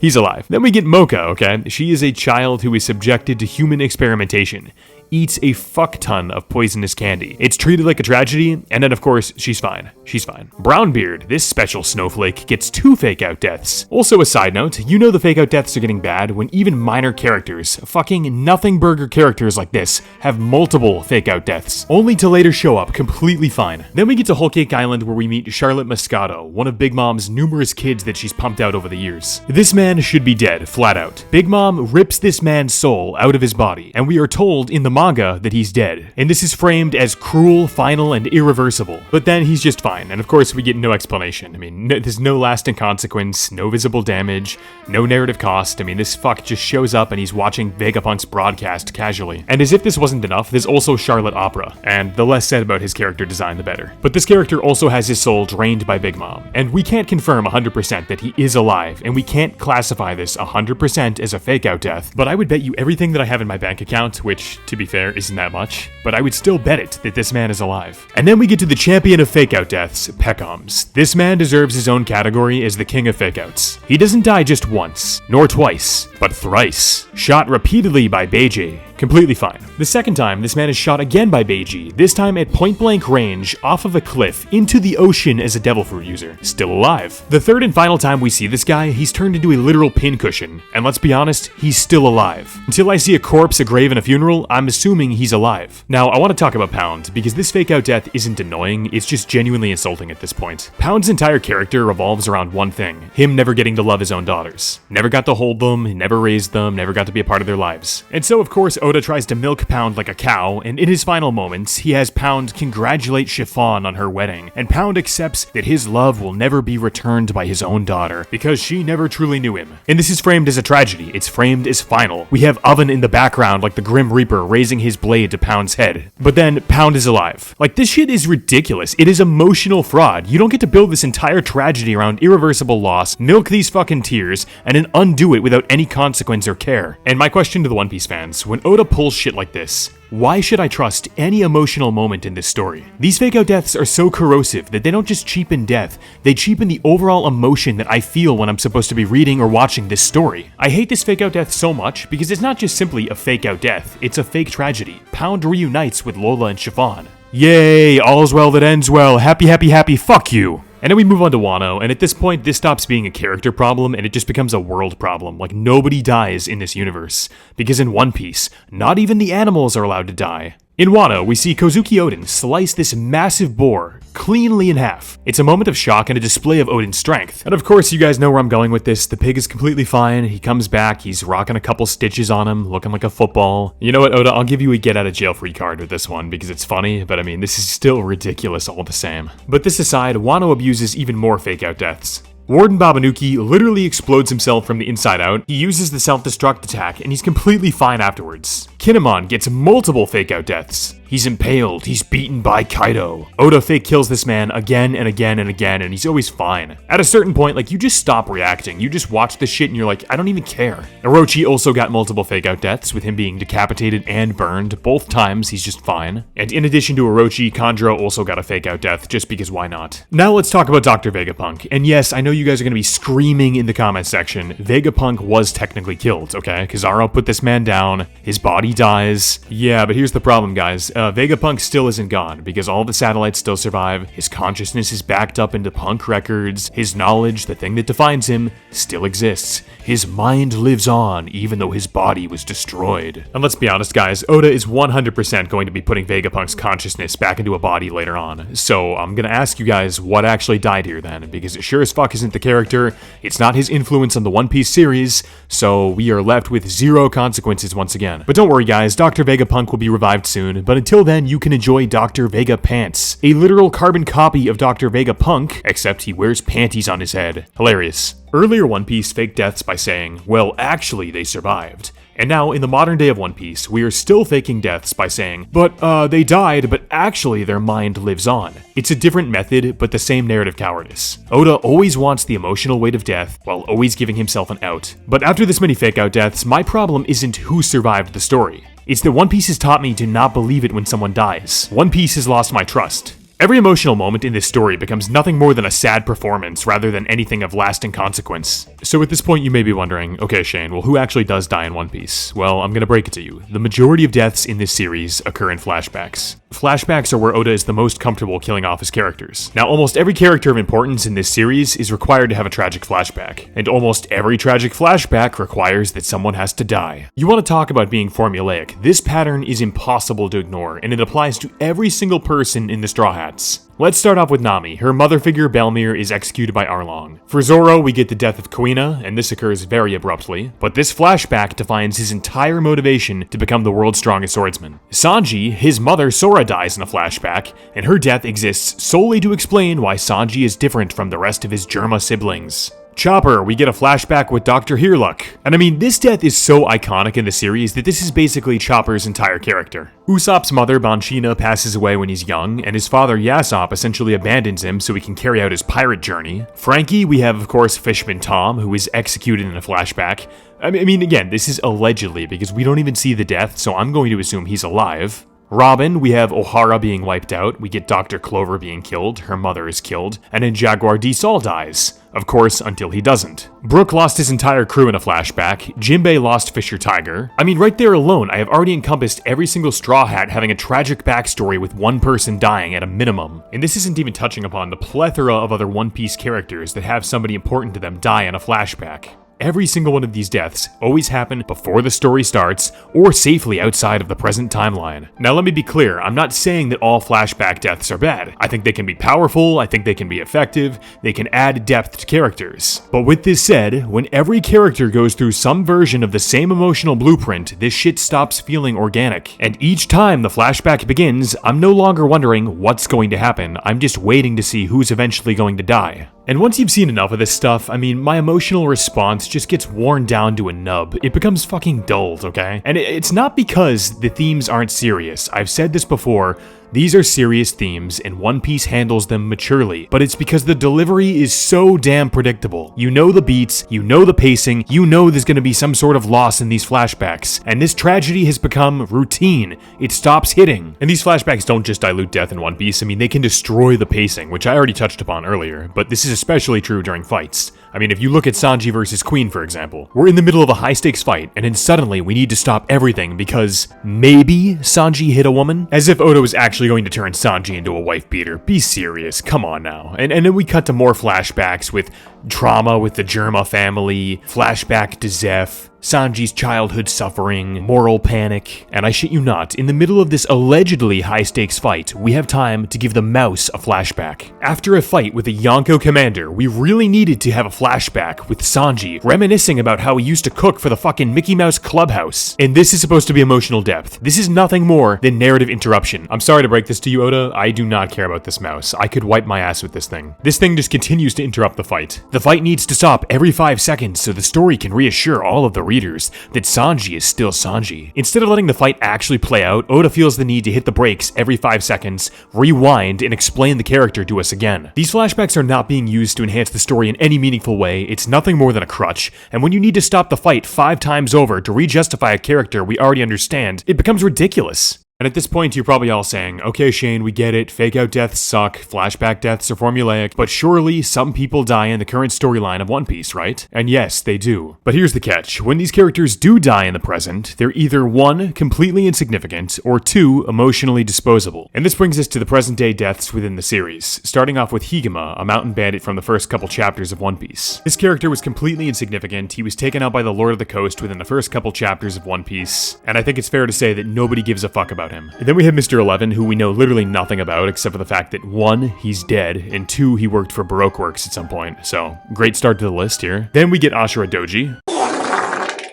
Speaker 1: He's alive. Then we get Mocha, okay? She is a child who is subjected to human experimentation. Eats a fuck ton of poisonous candy. It's treated like a tragedy, and then of course, she's fine. She's fine. Brownbeard, this special snowflake, gets 2 fake-out deaths. Also a side note, you know the fake-out deaths are getting bad when even minor characters, fucking nothing burger characters like this, have multiple fake-out deaths, only to later show up completely fine. Then we get to Whole Cake Island where we meet Charlotte Moscato, one of Big Mom's numerous kids that she's pumped out over the years. This man should be dead, flat out. Big Mom rips this man's soul out of his body, and we are told in the manga that he's dead. And this is framed as cruel, final, and irreversible. But then he's just fine, and of course we get no explanation. I mean, there's no lasting consequence, no visible damage, no narrative cost. I mean, this fuck just shows up and he's watching Vegapunk's broadcast casually. And as if this wasn't enough, there's also Charlotte Opera, and the less said about his character design, the better. But this character also has his soul drained by Big Mom, and we can't confirm 100% that he is alive, and we can't classify this 100% as a fake-out death, but I would bet you everything that I have in my bank account, which, to be fair, isn't that much, but I would still bet it that this man is alive. And then we get to the champion of fake-out deaths, Peckhams. This man deserves his own category as the king of fake-outs. He doesn't die just once, nor twice, but thrice. Shot repeatedly by Beiji. Completely fine. The second time, this man is shot again by Beiji, this time at point-blank range, off of a cliff, into the ocean as a devil fruit user. Still alive. The third and final time we see this guy, he's turned into a literal pincushion, and let's be honest, he's still alive. Until I see a corpse, a grave, and a funeral, I'm assuming he's alive. Now, I want to talk about Pound, because this fake-out death isn't annoying, it's just genuinely insulting at this point. Pound's entire character revolves around one thing, him never getting to love his own daughters. Never got to hold them, never raised them, never got to be a part of their lives. And so, of course, Oda tries to milk Pound like a cow, and in his final moments, he has Pound congratulate Chiffon on her wedding, and Pound accepts that his love will never be returned by his own daughter, because she never truly knew him. And this is framed as a tragedy, it's framed as final. We have Oven in the background like the Grim Reaper raising his blade to Pound's head. But then, Pound is alive. Like, this shit is ridiculous. It is emotional fraud. You don't get to build this entire tragedy around irreversible loss, milk these fucking tears, and then undo it without any consequence or care. And my question to the One Piece fans, when Oda pulls shit like this, why should I trust any emotional moment in this story? These fake-out deaths are so corrosive that they don't just cheapen death, they cheapen the overall emotion that I feel when I'm supposed to be reading or watching this story. I hate this fake-out death so much because it's not just simply a fake-out death, it's a fake tragedy. Pound reunites with Lola and Chiffon. Yay, all's well that ends well, happy, happy, happy, fuck you! And then we move on to Wano, and at this point, this stops being a character problem, and it just becomes a world problem. Like, nobody dies in this universe. Because in One Piece, not even the animals are allowed to die. In Wano, we see Kozuki Oden slice this massive boar cleanly in half. It's a moment of shock and a display of Oden's strength. And of course, you guys know where I'm going with this. The pig is completely fine. He comes back. He's rocking a couple stitches on him, looking like a football. You know what, Oda? I'll give you a get out of jail free card with this one because it's funny, but I mean, this is still ridiculous all the same. But this aside, Wano abuses even more fake out deaths. Warden Babanuki literally explodes himself from the inside out. He uses the self-destruct attack, and he's completely fine afterwards. Kinemon gets multiple fake-out deaths. He's impaled, he's beaten by Kaido. Oda fake kills this man again and again and again, and he's always fine. At a certain point, like, you just stop reacting. You just watch this shit and you're like, I don't even care. Orochi also got multiple fake-out deaths, with him being decapitated and burned. Both times, he's just fine. And in addition to Orochi, Kanjuro also got a fake-out death, just because why not? Now let's talk about Dr. Vegapunk. And yes, I know you guys are gonna be screaming in the comment section, Vegapunk was technically killed, okay? Kizaru put this man down, his body dies. Yeah, but here's the problem, guys. Vegapunk still isn't gone, because all the satellites still survive, his consciousness is backed up into Punk records, his knowledge, the thing that defines him, still exists. His mind lives on, even though his body was destroyed. And let's be honest, guys, Oda is 100% going to be putting Vegapunk's consciousness back into a body later on. So I'm gonna ask you guys what actually died here then, because it sure as fuck isn't the character, it's not his influence on the One Piece series, so we are left with zero consequences once again. But don't worry guys, Dr. Vegapunk will be revived soon, but until then you can enjoy Dr. Vegapants, a literal carbon copy of Dr. Vegapunk, except he wears panties on his head. Hilarious. Earlier One Piece faked deaths by saying, well actually they survived. And now, in the modern day of One Piece, we are still faking deaths by saying, but they died, but actually their mind lives on. It's a different method, but the same narrative cowardice. Oda always wants the emotional weight of death, while always giving himself an out. But after this many fake out deaths, my problem isn't who survived the story. It's that One Piece has taught me to not believe it when someone dies. One Piece has lost my trust. Every emotional moment in this story becomes nothing more than a sad performance rather than anything of lasting consequence. So at this point you may be wondering, okay Shane, well who actually does die in One Piece? Well, I'm gonna break it to you. The majority of deaths in this series occur in flashbacks. Flashbacks are where Oda is the most comfortable killing off his characters. Now almost every character of importance in this series is required to have a tragic flashback, and almost every tragic flashback requires that someone has to die. You want to talk about being formulaic, this pattern is impossible to ignore, and it applies to every single person in the Straw Hats. Let's start off with Nami. Her mother figure, Belmir, is executed by Arlong. For Zoro, we get the death of Kuina, and this occurs very abruptly, but this flashback defines his entire motivation to become the world's strongest swordsman. Sanji, his mother Sora dies in a flashback, and her death exists solely to explain why Sanji is different from the rest of his Germa siblings. Chopper, we get a flashback with Dr. Heerluck. And I mean, this death is so iconic in the series that this is basically Chopper's entire character. Usopp's mother, Banshina, passes away when he's young, and his father, Yasopp, essentially abandons him so he can carry out his pirate journey. Frankie, we have, of course, Fishman Tom, who is executed in a flashback. I mean, again, this is allegedly, because we don't even see the death, so I'm going to assume he's alive. Robin, we have O'Hara being wiped out, we get Dr. Clover being killed, her mother is killed, and then Jaguar D. Sol dies. Of course, until he doesn't. Brook lost his entire crew in a flashback, Jinbei lost Fisher Tiger. I mean, right there alone, I have already encompassed every single Straw Hat having a tragic backstory with one person dying at a minimum. And this isn't even touching upon the plethora of other One Piece characters that have somebody important to them die in a flashback. Every single one of these deaths always happen before the story starts, or safely outside of the present timeline. Now let me be clear, I'm not saying that all flashback deaths are bad. I think they can be powerful, I think they can be effective, they can add depth to characters. But with this said, when every character goes through some version of the same emotional blueprint, this shit stops feeling organic. And each time the flashback begins, I'm no longer wondering what's going to happen, I'm just waiting to see who's eventually going to die. And once you've seen enough of this stuff, I mean, my emotional response just gets worn down to a nub. It becomes fucking dulled, okay? And it's not because the themes aren't serious. I've said this before. These are serious themes, and One Piece handles them maturely, but it's because the delivery is so damn predictable. You know the beats, you know the pacing, you know there's gonna be some sort of loss in these flashbacks, and this tragedy has become routine. It stops hitting. And these flashbacks don't just dilute death in One Piece, I mean, they can destroy the pacing, which I already touched upon earlier, but this is especially true during fights. I mean, if you look at Sanji versus Queen, for example, we're in the middle of a high-stakes fight, and then suddenly we need to stop everything because maybe Sanji hit a woman? As if Oda was actually going to turn Sanji into a wife beater. Be serious, come on now. And then we cut to more flashbacks with drama with the Germa family, flashback to Zeph. Sanji's childhood suffering, moral panic, and I shit you not, in the middle of this allegedly high-stakes fight, we have time to give the mouse a flashback. After a fight with a Yonko commander, we really needed to have a flashback with Sanji reminiscing about how he used to cook for the fucking Mickey Mouse Clubhouse. And this is supposed to be emotional depth. This is nothing more than narrative interruption. I'm sorry to break this to you, Oda. I do not care about this mouse. I could wipe my ass with this thing. This thing just continues to interrupt the fight. The fight needs to stop every 5 seconds so the story can reassure all of the readers that Sanji is still Sanji. Instead of letting the fight actually play out, Oda feels the need to hit the brakes every 5 seconds, rewind, and explain the character to us again. These flashbacks are not being used to enhance the story in any meaningful way. It's nothing more than a crutch, and when you need to stop the fight 5 times over to re-justify a character we already understand, it becomes ridiculous. And at this point, you're probably all saying, okay, Shane, we get it, fake-out deaths suck, flashback deaths are formulaic, but surely some people die in the current storyline of One Piece, right? And yes, they do. But here's the catch. When these characters do die in the present, they're either 1, completely insignificant, or 2, emotionally disposable. And this brings us to the present-day deaths within the series, starting off with Higema, a mountain bandit from the first couple chapters of One Piece. This character was completely insignificant, he was taken out by the Lord of the Coast within the first couple chapters of One Piece, and I think it's fair to say that nobody gives a fuck about him. And then we have Mr. 11, who we know literally nothing about except for the fact that 1, he's dead, and 2, he worked for Baroque Works at some point. So, great start to the list here. Then we get Ashura Doji.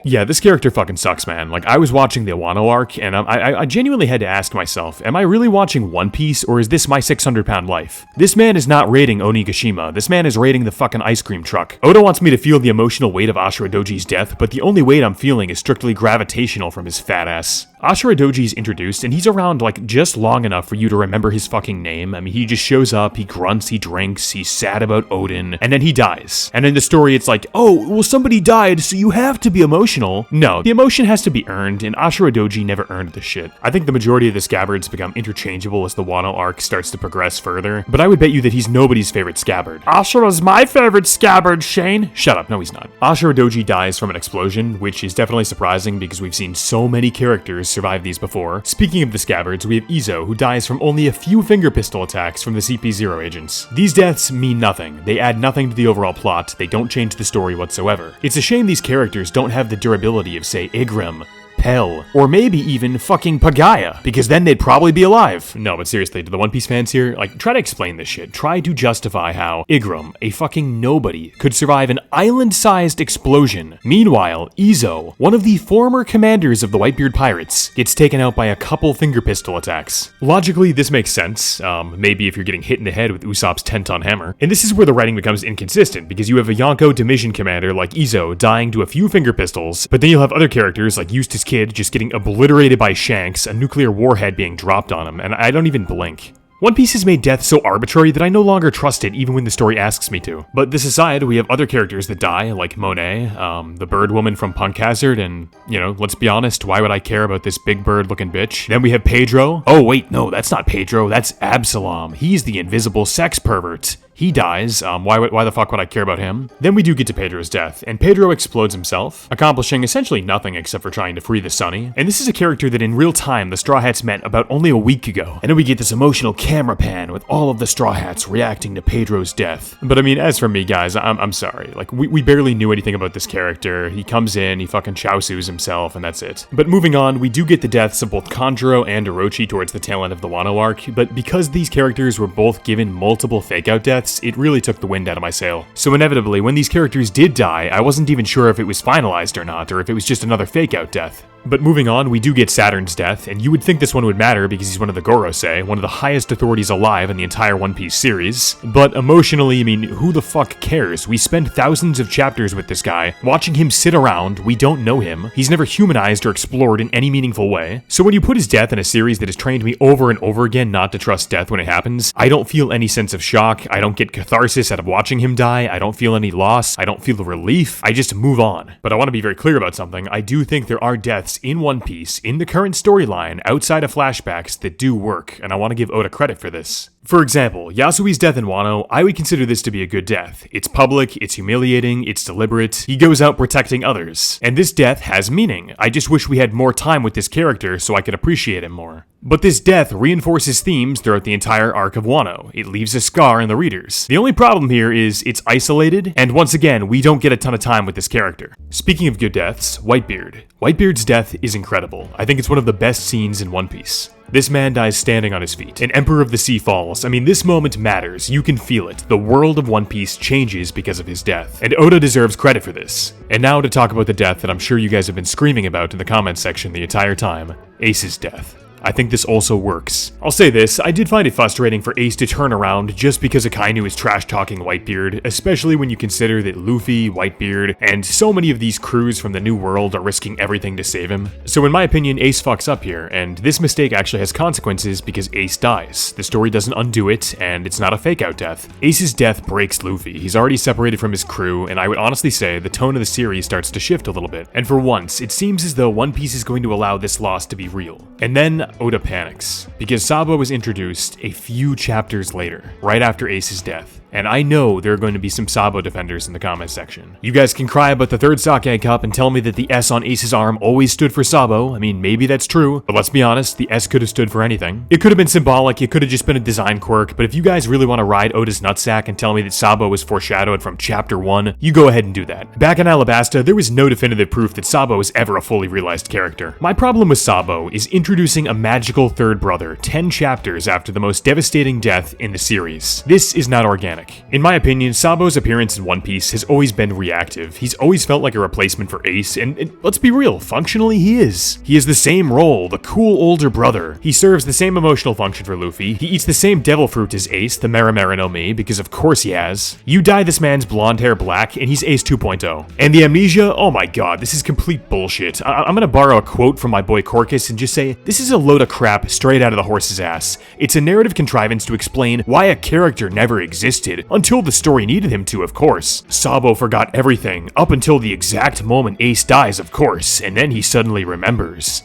Speaker 1: Yeah, this character fucking sucks, man. Like, I was watching the Wano arc, and I genuinely had to ask myself, am I really watching One Piece, or is this my 600-pound life? This man is not raiding Onigashima. This man is raiding the fucking ice cream truck. Oda wants me to feel the emotional weight of Ashura Doji's death, but the only weight I'm feeling is strictly gravitational from his fat ass. Ashura Doji's introduced, and he's around, like, just long enough for you to remember his fucking name. I mean, he just shows up, he grunts, he drinks, he's sad about Odin, and then he dies. And in the story, it's like, oh, well, somebody died, so you have to be emotional. No, the emotion has to be earned, and Ashura Doji never earned the shit. I think the majority of the scabbards become interchangeable as the Wano arc starts to progress further, but I would bet you that he's nobody's favorite scabbard. Ashura's my favorite scabbard, Shane! Shut up, no he's not. Ashura Doji dies from an explosion, which is definitely surprising because we've seen so many characters survive these before. Speaking of the scabbards, we have Izo, who dies from only a few finger pistol attacks from the CP0 agents. These deaths mean nothing. They add nothing to the overall plot. They don't change the story whatsoever. It's a shame these characters don't have the durability of, say, Igrim, Pell, or maybe even fucking Pagaya, because then they'd probably be alive. No, but seriously, to the One Piece fans here, like, try to explain this shit. Try to justify how Igrim, a fucking nobody, could survive an island-sized explosion. Meanwhile, Izo, one of the former commanders of the Whitebeard Pirates, gets taken out by a couple finger pistol attacks. Logically, this makes sense, maybe if you're getting hit in the head with Usopp's 10-ton hammer. And this is where the writing becomes inconsistent, because you have a Yonko division commander like Izo dying to a few finger pistols, but then you'll have other characters like Eustace Kid just getting obliterated by Shanks, a nuclear warhead being dropped on him, and I don't even blink. One Piece has made death so arbitrary that I no longer trust it even when the story asks me to. But this aside, we have other characters that die, like Monet, the bird woman from Punk Hazard, and, you know, let's be honest, why would I care about this big bird looking bitch? Then we have Pedro. Oh wait, no, that's not Pedro, that's Absalom. He's the invisible sex pervert. He dies, why the fuck would I care about him? Then we do get to Pedro's death, and Pedro explodes himself, accomplishing essentially nothing except for trying to free the Sunny. And this is a character that in real time the Straw Hats met about only a week ago. And then we get this emotional camera pan with all of the Straw Hats reacting to Pedro's death. But I mean, as for me, guys, I'm sorry. Like, we barely knew anything about this character. He comes in, he fucking Chaosu's himself, and that's it. But moving on, we do get the deaths of both Kanjuro and Orochi towards the tail end of the Wano arc, but because these characters were both given multiple fake-out deaths, it really took the wind out of my sail. So inevitably, when these characters did die, I wasn't even sure if it was finalized or not, or if it was just another fake-out death. But moving on, we do get Saturn's death, and you would think this one would matter because he's one of the Gorosei, one of the highest authorities alive in the entire One Piece series. But emotionally, I mean, who the fuck cares? We spend thousands of chapters with this guy, watching him sit around, we don't know him, he's never humanized or explored in any meaningful way. So when you put his death in a series that has trained me over and over again not to trust death when it happens, I don't feel any sense of shock, I don't get catharsis out of watching him die, I don't feel any loss, I don't feel the relief, I just move on. But I want to be very clear about something, I do think there are deaths in One Piece, in the current storyline, outside of flashbacks, that do work, and I want to give Oda credit for this. For example, Yasui's death in Wano, I would consider this to be a good death. It's public, it's humiliating, it's deliberate, he goes out protecting others. And this death has meaning. I just wish we had more time with this character so I could appreciate him more. But this death reinforces themes throughout the entire arc of Wano. It leaves a scar in the readers. The only problem here is it's isolated, and once again, we don't get a ton of time with this character. Speaking of good deaths, Whitebeard. Whitebeard's death is incredible. I think it's one of the best scenes in One Piece. This man dies standing on his feet. An Emperor of the Sea falls. I mean, this moment matters. You can feel it. The world of One Piece changes because of his death. And Oda deserves credit for this. And now to talk about the death that I'm sure you guys have been screaming about in the comments section the entire time. Ace's death. I think this also works. I'll say this, I did find it frustrating for Ace to turn around just because Akainu is trash-talking Whitebeard, especially when you consider that Luffy, Whitebeard, and so many of these crews from the New World are risking everything to save him. So in my opinion, Ace fucks up here, and this mistake actually has consequences because Ace dies. The story doesn't undo it, and it's not a fake-out death. Ace's death breaks Luffy. He's already separated from his crew, and I would honestly say the tone of the series starts to shift a little bit. And for once, it seems as though One Piece is going to allow this loss to be real. And then Oda panics, because Sabo was introduced a few chapters later, right after Ace's death. And I know there are going to be some Sabo defenders in the comment section. You guys can cry about the third Sake Cup and tell me that the S on Ace's arm always stood for Sabo. I mean, maybe that's true, but let's be honest, the S could have stood for anything. It could have been symbolic, it could have just been a design quirk, but if you guys really want to ride Oda's nutsack and tell me that Sabo was foreshadowed from chapter 1, you go ahead and do that. Back in Alabasta, there was no definitive proof that Sabo was ever a fully realized character. My problem with Sabo is introducing a magical third brother 10 chapters after the most devastating death in the series. This is not organic. In my opinion, Sabo's appearance in One Piece has always been reactive. He's always felt like a replacement for Ace, and let's be real, functionally he is. He has the same role, the cool older brother. He serves the same emotional function for Luffy. He eats the same devil fruit as Ace, the Marimara no Mi, because of course he has. You dye this man's blonde hair black, and he's Ace 2.0. And the amnesia, oh my god, this is complete bullshit. I'm gonna borrow a quote from my boy Corcus and just say, this is a load of crap straight out of the horse's ass. It's a narrative contrivance to explain why a character never existed, until the story needed him to, of course. Sabo forgot everything, up until the exact moment Ace dies, of course, and then he suddenly remembers.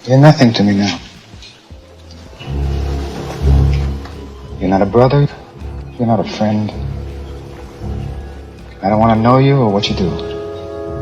Speaker 6: You're nothing to me now. You're not a brother, you're not a friend. I don't want to know you or what you do.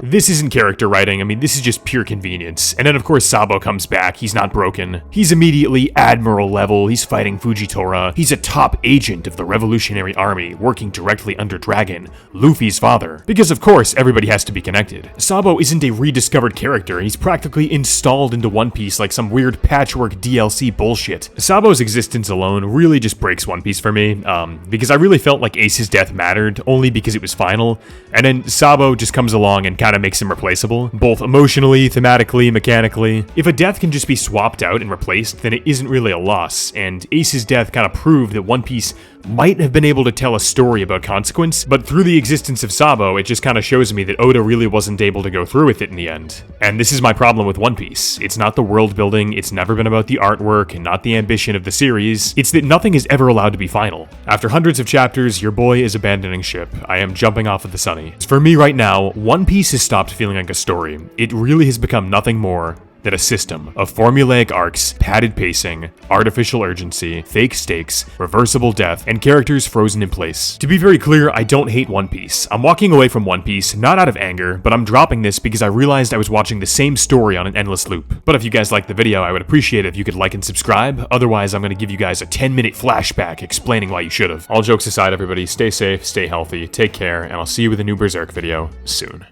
Speaker 1: This isn't character writing, I mean, this is just pure convenience. And then of course Sabo comes back, he's not broken. He's immediately Admiral level, he's fighting Fujitora. He's a top agent of the Revolutionary Army, working directly under Dragon, Luffy's father. Because of course, everybody has to be connected. Sabo isn't a rediscovered character, he's practically installed into One Piece like some weird patchwork DLC bullshit. Sabo's existence alone really just breaks One Piece for me, because I really felt like Ace's death mattered, only because it was final, and then Sabo just comes along and kind of makes him replaceable, both emotionally, thematically, mechanically. If a death can just be swapped out and replaced, then it isn't really a loss, and Ace's death kind of proved that One Piece might have been able to tell a story about consequence, but through the existence of Sabo, it just kind of shows me that Oda really wasn't able to go through with it in the end. And this is my problem with One Piece. It's not the world building, it's never been about the artwork, and not the ambition of the series. It's that nothing is ever allowed to be final. After hundreds of chapters, your boy is abandoning ship. I am jumping off of the Sunny. For me right now, One Piece has stopped feeling like a story. It really has become nothing more than a system of formulaic arcs, padded pacing, artificial urgency, fake stakes, reversible death, and characters frozen in place. To be very clear, I don't hate One Piece. I'm walking away from One Piece, not out of anger, but I'm dropping this because I realized I was watching the same story on an endless loop. But if you guys liked the video, I would appreciate it if you could like and subscribe. Otherwise, I'm going to give you guys a 10-minute flashback explaining why you should have. All jokes aside, everybody, stay safe, stay healthy, take care, and I'll see you with a new Berserk video soon.